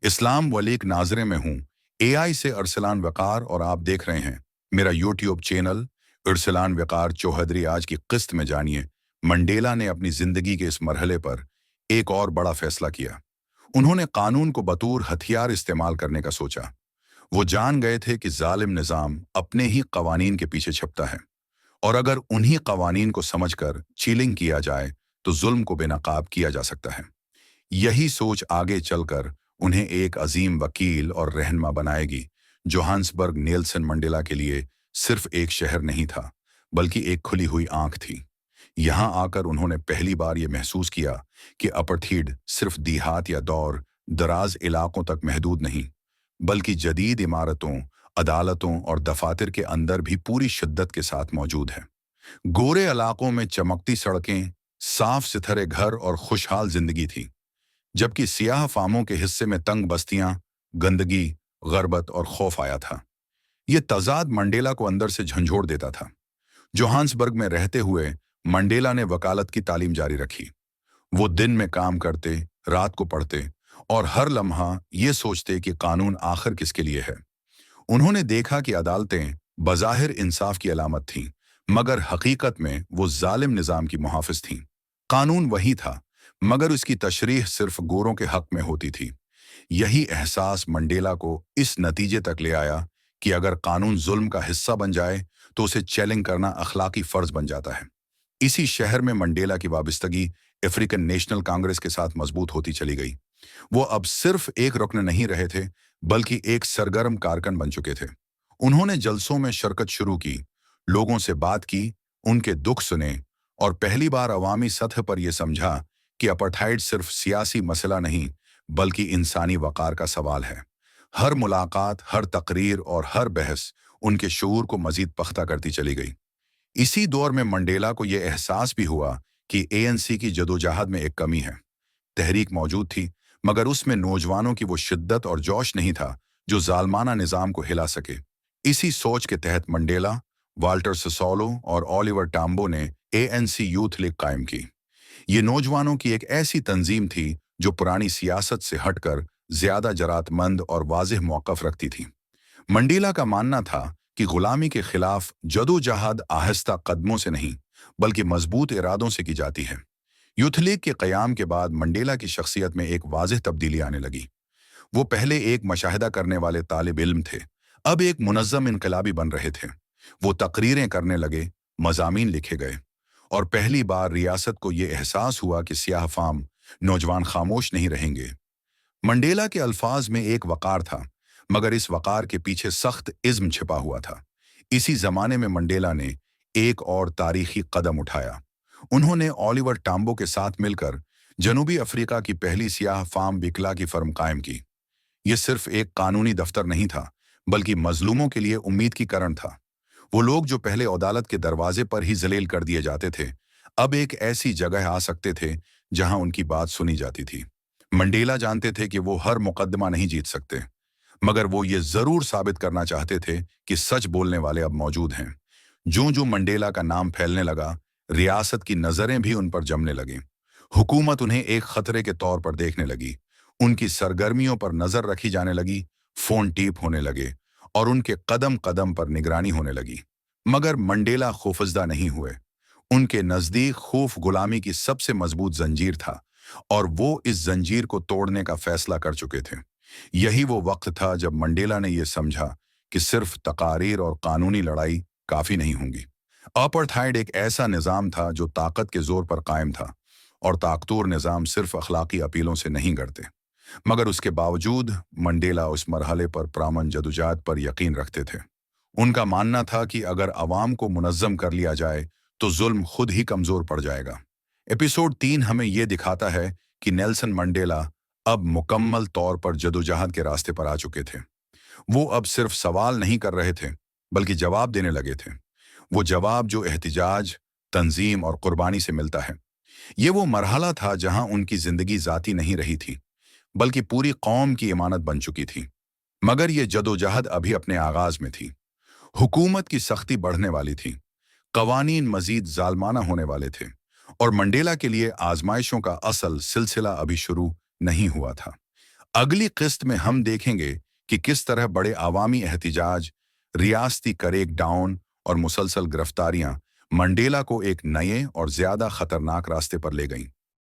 इस्लाम वलीक नाजरे में हूँ। एआई से अरसलान वकार और आप देख रहे हैं मेरा यूट्यूब चैनल अरसलान वकार चौहदरी। आज की किस्त में जानिए, मंडेला ने अपनी जिंदगी के इस मरहले पर एक और बड़ा फैसला किया। उन्होंने कानून को बतौर हथियार इस्तेमाल करने का सोचा। वो जान गए थे कि जालिम निज़ाम अपने ही कवानीन के पीछे छुपता है, और अगर उन्हीं कवानीन को समझकर चीलिंग किया जाए तो जुल्म को बेनकाब किया जा सकता है। यही सोच आगे चलकर उन्हें एक अजीम वकील और रहनुमा बनाएगी। जोहान्सबर्ग नेल्सन मंडेला के लिए सिर्फ एक शहर नहीं था, बल्कि एक खुली हुई आंख थी। यहां आकर उन्होंने पहली बार यह महसूस किया कि अपार्थाइड सिर्फ देहात या दौर दराज इलाकों तक महदूद नहीं, बल्कि जदीद इमारतों, अदालतों और दफातर के अंदर भी पूरी शिद्दत के साथ मौजूद है। गोरे इलाकों में चमकती सड़कें, साफ सुथरे घर और खुशहाल जिंदगी थी, जबकि सियाह फामों के हिस्से में तंग बस्तियां, गंदगी, गरबत और खौफ आया था। ये तजाद मंडेला को अंदर से झंझोड़ देता था। जोहान्सबर्ग में रहते हुए मंडेला ने वकालत की तालीम जारी रखी। वो दिन में काम करते, रात को पढ़ते और हर लम्हा ये सोचते कि कानून आखिर किसके लिए है। उन्होंने देखा कि अदालतें बज़ाहिर इंसाफ की अलामत थीं, मगर हकीकत में वो जालिम निज़ाम की मुहाफ़िज़ थीं। कानून वही था, मगर उसकी तशरीह सिर्फ गोरों के हक में होती थी। यही एहसास मंडेला को इस नतीजे तक ले आया कि अगर कानून जुल्म का हिस्सा बन जाए तो उसे चैलेंज करना अखलाकी फ़र्ज बन जाता है। इसी शहर में मंडेला की वाबस्तगी अफ्रीकन नेशनल कांग्रेस के साथ मजबूत होती चली गई। वो अब सिर्फ एक रुकन नहीं रहे थे, बल्कि एक सरगर्म कारकन बन चुके थे। उन्होंने जलसों में शिरकत शुरू की, लोगों से बात की, उनके दुख सुने और पहली बार अवामी सतह पर यह समझा कि अपार्थाइड सिर्फ सियासी मसला नहीं, बल्कि इंसानी वकार का सवाल है। हर मुलाकात, हर तकरीर और हर बहस उनके शऊर को मजीद पख्ता करती चली गई। इसी दौर में मंडेला को यह एहसास भी हुआ कि एएनसी की जदोजहद में एक कमी है। तहरीक मौजूद थी, मगर उसमें नौजवानों की वो शिद्दत और जोश नहीं था जो जालमाना निज़ाम को हिला सके। इसी सोच के तहत मंडेला, वाल्टर सिसोलो और ओलिवर टाम्बो ने एएनसी यूथ लीग कायम की। ये नौजवानों की एक ऐसी तंजीम थी जो पुरानी सियासत से हटकर ज्यादा जरातमंद और वाज़ेह मौक़िफ़ रखती थी। मंडेला का मानना था कि गुलामी के खिलाफ जदोजहद आहिस्ता कदमों से नहीं, बल्कि मजबूत इरादों से की जाती है। यूथ लीग के क़याम के बाद मंडेला की शख्सियत में एक वाज़ेह तब्दीली आने लगी। वो पहले एक मुशाहिदा करने वाले तालिब इल्म थे, अब एक मुनज़्ज़म इनकलाबी बन रहे थे। वो तकरीरें करने लगे, मज़ामीन लिखे गए, और पहली बार रियासत को ये एहसास हुआ कि सियाह फाम नौजवान खामोश नहीं रहेंगे। मंडेला के अल्फाज में एक वकार था, मगर इस वकार के पीछे सख्त इज़्म छिपा हुआ था। इसी ज़माने में मंडेला ने एक और तारीखी कदम उठाया। उन्होंने ओलिवर टाम्बो के साथ मिलकर जनूबी अफ्रीका की पहली सियाह फार्म बिकला की फर्म कायम की। यह सिर्फ एक कानूनी दफ्तर नहीं था, बल्कि मजलूमों के लिए उम्मीद की किरण था। वो लोग जो पहले अदालत के दरवाजे पर ही जलील कर दिए जाते थे, अब एक ऐसी जगह आ सकते थे जहां उनकी बात सुनी जाती थी। मंडेला जानते थे कि वो हर मुकदमा नहीं जीत सकते, मगर वो ये जरूर साबित करना चाहते थे कि सच बोलने वाले अब मौजूद हैं। जो मंडेला का नाम फैलने लगा, रियासत की नजरें भी उन पर जमने लगी। हुकूमत उन्हें एक खतरे के तौर पर देखने लगी। उनकी सरगर्मियों पर नजर रखी जाने लगी, फोन टेप होने लगे और उनके कदम कदम पर निगरानी होने लगी। मगर मंडेला खौफजदा नहीं हुए। उनके नजदीक खौफ गुलामी की सबसे मजबूत जंजीर था, और वो इस जंजीर को तोड़ने का फैसला कर चुके थे। यही वो वक्त था जब मंडेला ने यह समझा कि सिर्फ तकारीर और कानूनी लड़ाई काफी नहीं होंगी। अपार्थाइड एक ऐसा निज़ाम था जो ताकत के जोर पर कायम था, और ताकतवर निज़ाम सिर्फ अखलाकी अपीलों से नहीं करते। मगर उसके बावजूद मंडेला उस मरहले पर प्रामन जदोजहद पर यकीन रखते थे। उनका मानना था कि अगर अवाम को मुनज़्ज़म कर लिया जाए तो जुल्म खुद ही कमज़ोर पड़ जाएगा। एपिसोड 3 हमें यह दिखाता है कि नेल्सन मंडेला अब मुकम्मल तौर पर जदोजहद के रास्ते पर आ चुके थे। वो अब सिर्फ सवाल नहीं कर रहे थे, बल्कि जवाब देने लगे थे। वो जवाब जो एहतिजाज, तंजीम और कुर्बानी से मिलता है। ये वो मरहला था जहां उनकी जिंदगी जाती नहीं रही थी, बल्कि पूरी कौम की इमानत बन चुकी थी। मगर ये जदोजहद अभी अपने आगाज में थी। हुकूमत की सख्ती बढ़ने वाली थी, कवानीन मजीद जालमाना होने वाले थे, और मंडेला के लिए आजमाइशों का असल सिलसिला अभी शुरू नहीं हुआ था। अगली किस्त में हम देखेंगे कि किस तरह बड़े आवामी एहतिजाज, रियासती करेक डाउन और मुसलसल गिरफ्तारियां मंडेला को एक नए और ज्यादा खतरनाक रास्ते पर ले गईं।